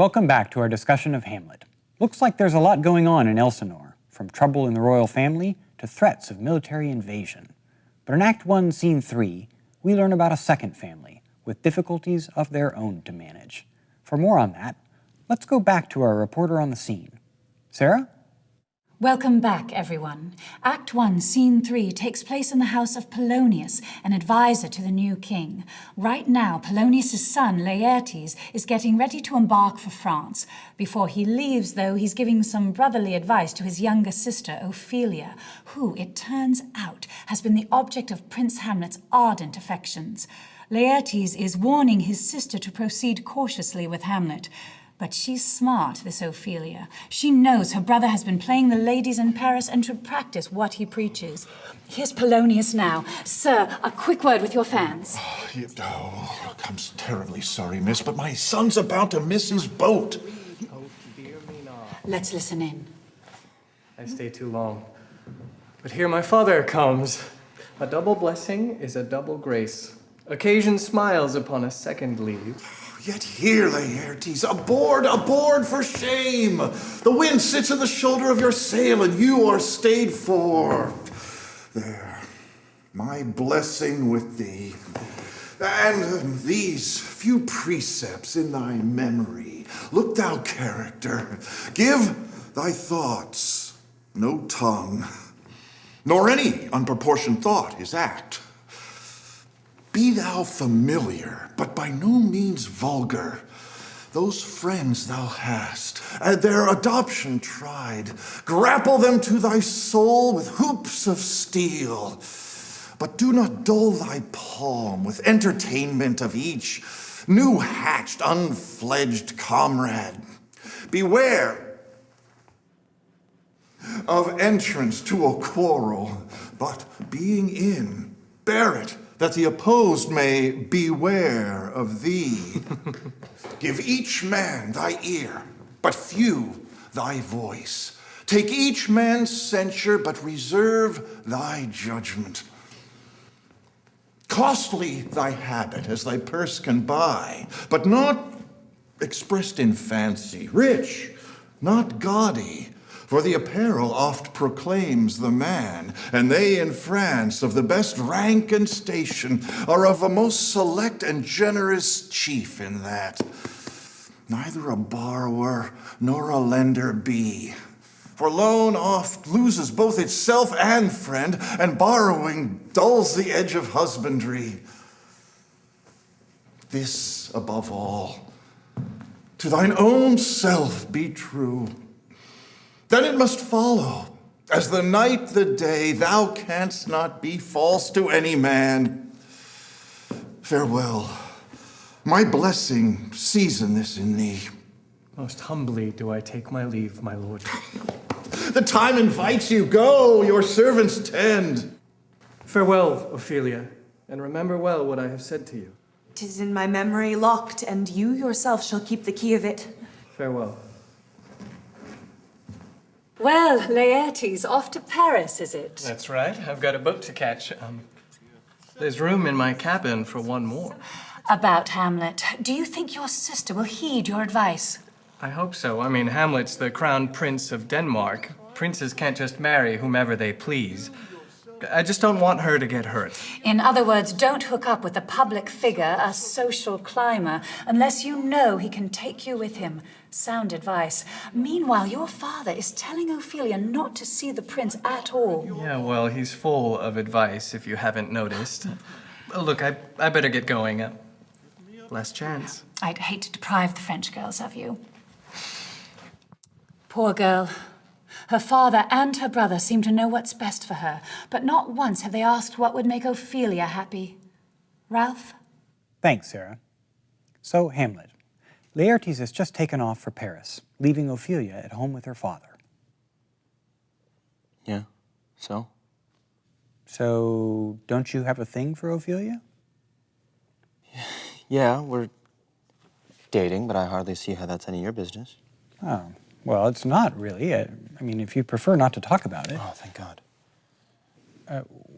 Welcome back to our discussion of Hamlet. Looks like there's a lot going on in Elsinore, from trouble in the royal family to threats of military invasion. But in Act 1, Scene 3, we learn about a second family, with difficulties of their own to manage. For more on that, let's go back to our reporter on the scene. Sarah? Welcome back, everyone. Act 1, Scene 3 takes place in the house of Polonius, an advisor to the new king. Right now, Polonius' son, Laertes, is getting ready to embark for France. Before he leaves, though, he's giving some brotherly advice to his younger sister, Ophelia, who, it turns out, has been the object of Prince Hamlet's ardent affections. Laertes is warning his sister to proceed cautiously with Hamlet. But she's smart, this Ophelia. She knows her brother has been playing the ladies in Paris and should practice what he preaches. Here's Polonius now. Sir, a quick word with your fans. I'm terribly sorry, miss, but my son's about to miss his boat. Oh, fear me not. Let's listen in. I stay too long. But here my father comes. A double blessing is a double grace. Occasion smiles upon a second leave. Yet here, Laertes, aboard for shame! The wind sits in the shoulder of your sail, and you are stayed for. There, my blessing with thee, and these few precepts in thy memory. Look thou, character, give thy thoughts no tongue, nor any unproportioned thought is act. Be thou familiar, but by no means vulgar. Those friends thou hast, and their adoption tried, grapple them to thy soul with hoops of steel. But do not dull thy palm with entertainment of each new-hatched, unfledged comrade. Beware of entrance to a quarrel, but being in, bear it, that the opposed may beware of thee. Give each man thy ear, but few thy voice. Take each man's censure, but reserve thy judgment. Costly thy habit as thy purse can buy, but not expressed in fancy. Rich, not gaudy, for the apparel oft proclaims the man, and they in France of the best rank and station are of a most select and generous chief in that. Neither a borrower nor a lender be, for loan oft loses both itself and friend, and borrowing dulls the edge of husbandry. This above all, to thine own self be true. Then it must follow, as the night the day, thou canst not be false to any man. Farewell. My blessing season this in thee. Most humbly do I take my leave, my lord. The time invites you. Go, your servants tend. Farewell, Ophelia, and remember well what I have said to you. 'Tis in my memory locked, and you yourself shall keep the key of it. Farewell. Well, Laertes, off to Paris, is it? That's right. I've got a boat to catch. There's room in my cabin for one more. About Hamlet, do you think your sister will heed your advice? I hope so. I mean, Hamlet's the crown prince of Denmark. Princes can't just marry whomever they please. I just don't want her to get hurt. In other words, don't hook up with a public figure, a social climber, unless you know he can take you with him. Sound advice. Meanwhile, your father is telling Ophelia not to see the prince at all. Yeah, well, he's full of advice, if you haven't noticed. Look, I better get going. Last chance. I'd hate to deprive the French girls of you. Poor girl. Her father and her brother seem to know what's best for her, but not once have they asked what would make Ophelia happy. Ralph? Thanks, Sarah. So, Hamlet. Laertes has just taken off for Paris, leaving Ophelia at home with her father. Yeah, so? So, don't you have a thing for Ophelia? Yeah, we're dating, but I hardly see how that's any of your business. Oh, well, it's not really. I mean, if you prefer not to talk about it. Oh, thank God.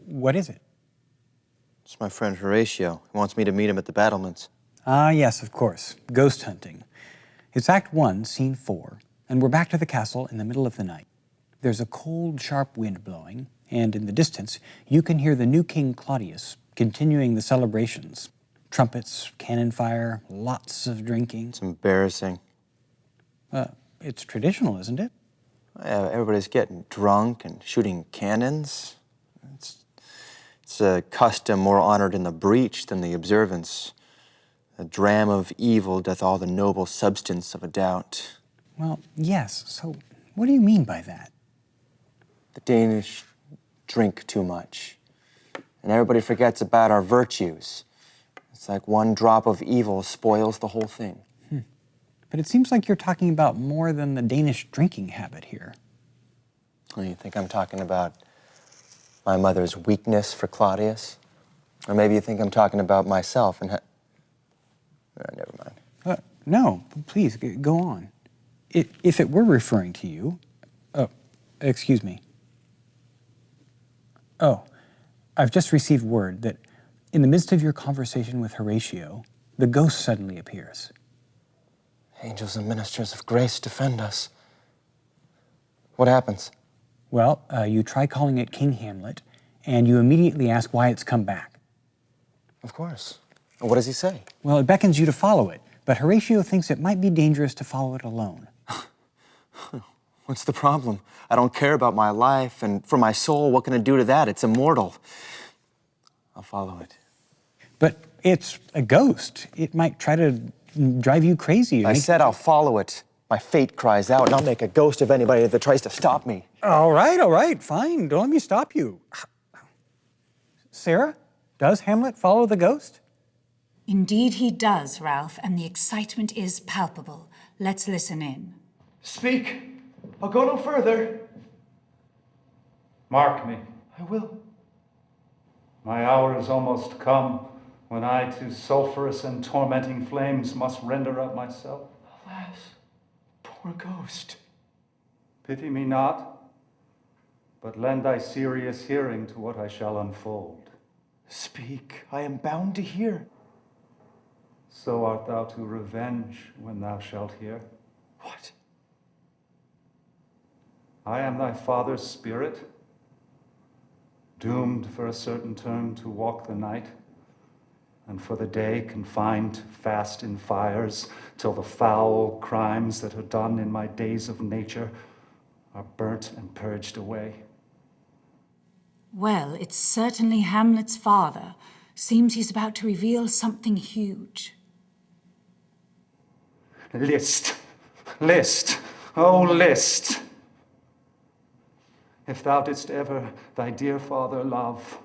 What is it? It's my friend Horatio. He wants me to meet him at the battlements. Ah, yes, of course. Ghost hunting. It's Act 1, Scene 4, and we're back to the castle in the middle of the night. There's a cold, sharp wind blowing, and in the distance, you can hear the new king Claudius continuing the celebrations. Trumpets, cannon fire, lots of drinking. It's embarrassing. It's traditional, isn't it? Everybody's getting drunk and shooting cannons. It's a custom more honored in the breach than the observance. A dram of evil doth all the noble substance of a doubt. Well, yes, so what do you mean by that? The Danish drink too much, and everybody forgets about our virtues. It's like one drop of evil spoils the whole thing. But it seems like you're talking about more than the Danish drinking habit here. Well, you think I'm talking about my mother's weakness for Claudius? Or maybe you think I'm talking about myself and never mind. No, please, go on. If it were referring to you... Oh, excuse me. Oh, I've just received word that in the midst of your conversation with Horatio, the ghost suddenly appears. Angels and ministers of grace defend us. What happens? Well, you try calling it King Hamlet, and you immediately ask why it's come back. Of course. And what does he say? Well, it beckons you to follow it, but Horatio thinks it might be dangerous to follow it alone. What's the problem? I don't care about my life, and for my soul, what can I do to that? It's immortal. I'll follow it. But it's a ghost. It might try to drive you crazy. I said I'll follow it. My fate cries out, and I'll make a ghost of anybody that tries to stop me. All right, fine. Don't let me stop you. Sarah, does Hamlet follow the ghost? Indeed he does, Ralph, and the excitement is palpable. Let's listen in. Speak. I'll go no further. Mark me. I will. My hour is almost come, when I to sulphurous and tormenting flames must render up myself. Alas, poor ghost. Pity me not, but lend thy serious hearing to what I shall unfold. Speak, I am bound to hear. So art thou to revenge when thou shalt hear. What? I am thy father's spirit, doomed for a certain term to walk the night, and for the day confined fast in fires, till the foul crimes that are done in my days of nature are burnt and purged away. Well, it's certainly Hamlet's father. Seems he's about to reveal something huge. List, oh list! If thou didst ever thy dear father love,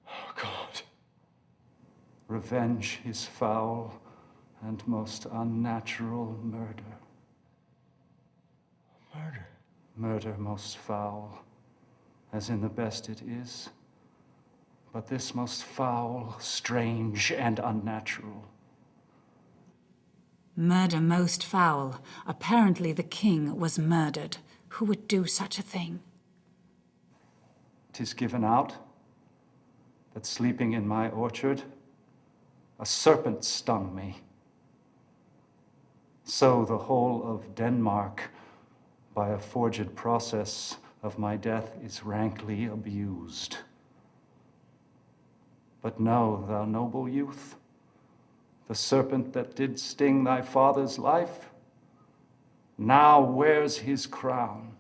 Oh, God. revenge his foul and most unnatural murder. Murder? Murder most foul, as in the best it is, but this most foul, strange, and unnatural. Murder most foul. Apparently the king was murdered. Who would do such a thing? 'Tis given out that sleeping in my orchard, a serpent stung me. So the whole of Denmark, by a forged process of my death, is rankly abused. But know, thou noble youth, the serpent that did sting thy father's life, now wears his crown.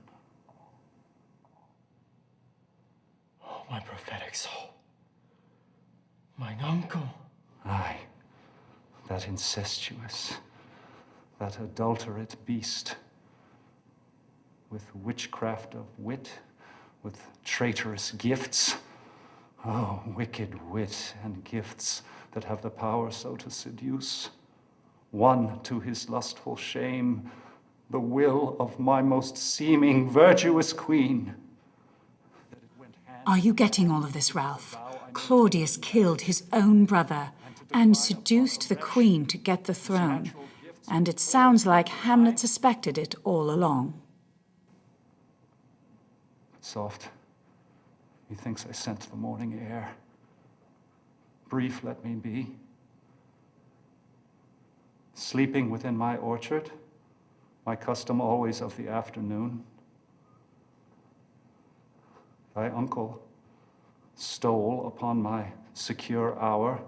Oh, my prophetic soul. Mine uncle. Aye, that incestuous, that adulterate beast, with witchcraft of wit, with traitorous gifts. Oh, wicked wit and gifts that have the power so to seduce, won to his lustful shame the will of my most seeming virtuous queen. Are you getting all of this, Ralph? Claudius killed his own brother and seduced the queen to get the throne. And it sounds like Hamlet suspected it all along. Soft, methinks I scent the morning air. Brief let me be. Sleeping within my orchard, my custom always of the afternoon. Thy uncle stole upon my secure hour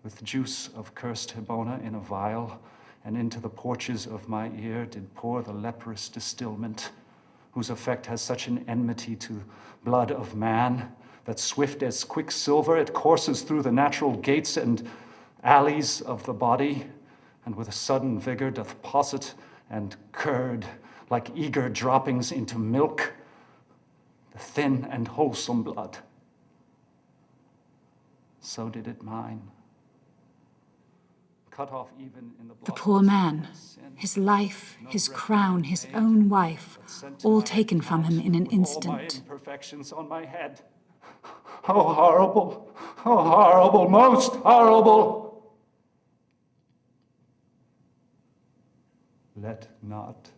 with juice of cursed Hibona in a vial, and into the porches of my ear did pour the leprous distilment, whose effect has such an enmity to blood of man, that swift as quicksilver it courses through the natural gates and alleys of the body, and with a sudden vigor doth posset and curd like eager droppings into milk, the thin and wholesome blood. So did it mine. Cut off even in the The poor man, his life, his crown, his own wife, all taken from him in an All my instant. imperfections on my head. How horrible, most horrible. Let not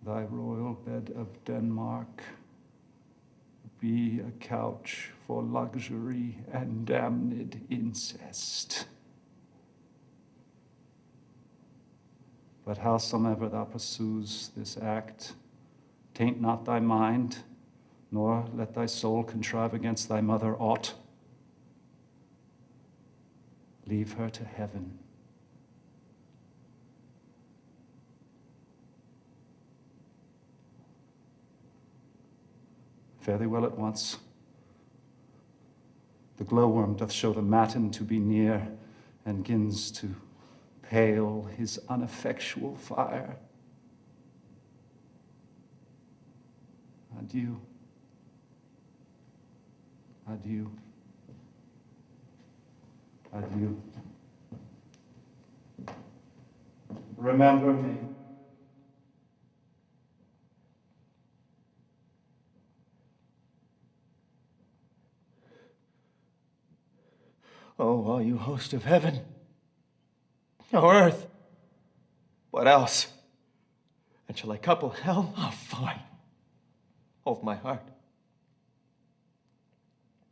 thy royal bed of Denmark be a couch for luxury and damned incest. But howsoever thou pursues this act, taint not thy mind, nor let thy soul contrive against thy mother aught. Leave her to heaven. Fare thee well at once. The glowworm doth show the matin to be near, and gins to pale his uneffectual fire. Adieu. Adieu. Adieu. Remember me. Oh, all you host of heaven, or earth, what else? And shall I couple hell? Oh, fine. Hold my heart.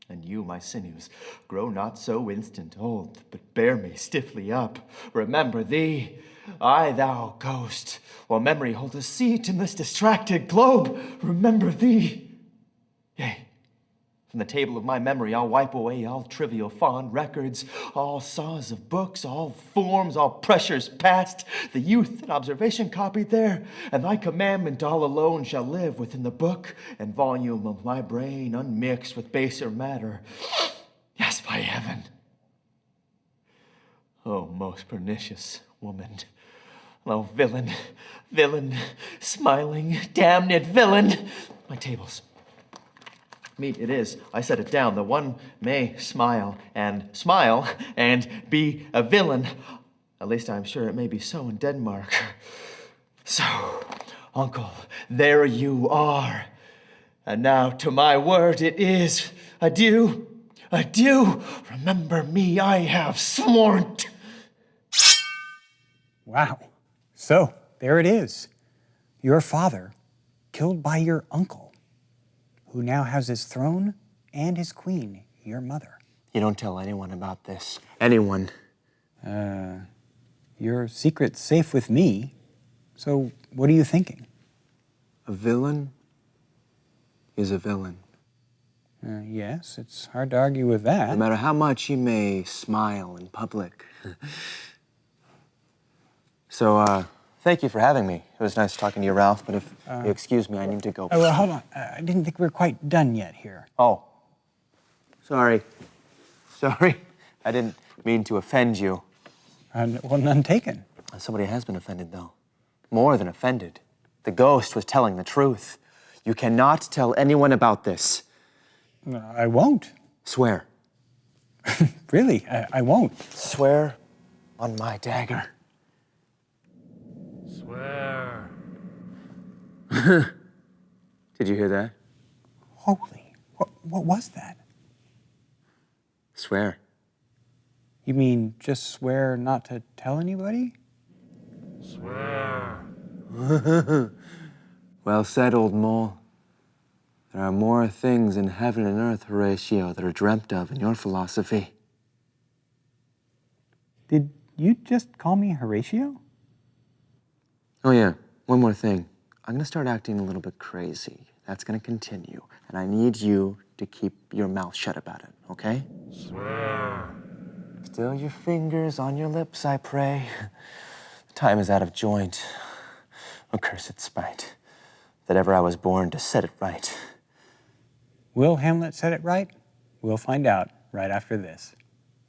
And you, my sinews, grow not so instant old, but bear me stiffly up. Remember thee, I, thou ghost, while memory hold a seat in this distracted globe. Remember thee. Yea, from the table of my memory I'll wipe away all trivial fond records, all saws of books, all forms, all pressures past, the youth and observation copied there, and thy commandment all alone shall live within the book and volume of my brain, unmixed with baser matter. Yes, by heaven. Oh, most pernicious woman. Oh, villain, villain, smiling, damned villain. My tables. Meat it is. I set it down. The one may smile and be a villain. At least I'm sure it may be so in Denmark. So, uncle, there you are. And now to my word it is. Adieu, adieu. Remember me, I have sworn. Wow. So, there it is. Your father, killed by your uncle, who now has his throne and his queen, your mother. You don't tell anyone about this. Anyone. Your secret's safe with me, so what are you thinking? A villain is a villain. Yes, it's hard to argue with that. No matter how much he may smile in public. So, thank you for having me. It was nice talking to you, Ralph, but if you excuse me, I need to go. Oh, well, hold on. I didn't think we were quite done yet here. Oh. Sorry. Sorry. I didn't mean to offend you. Well, none taken. Somebody has been offended, though. More than offended. The ghost was telling the truth. You cannot tell anyone about this. I won't. Swear. Really, I won't. Swear on my dagger. Swear. Did you hear that? Holy, what was that? Swear. You mean just swear not to tell anybody? Swear. Well said, old mole. There are more things in heaven and earth, Horatio, that are dreamt of in your philosophy. Did you just call me Horatio? Oh yeah, one more thing. I'm gonna start acting a little bit crazy. That's gonna continue, and I need you to keep your mouth shut about it, okay? Swear. Still your fingers on your lips, I pray. Time is out of joint. Accursed spite, that ever I was born to set it right. Will Hamlet set it right? We'll find out right after this.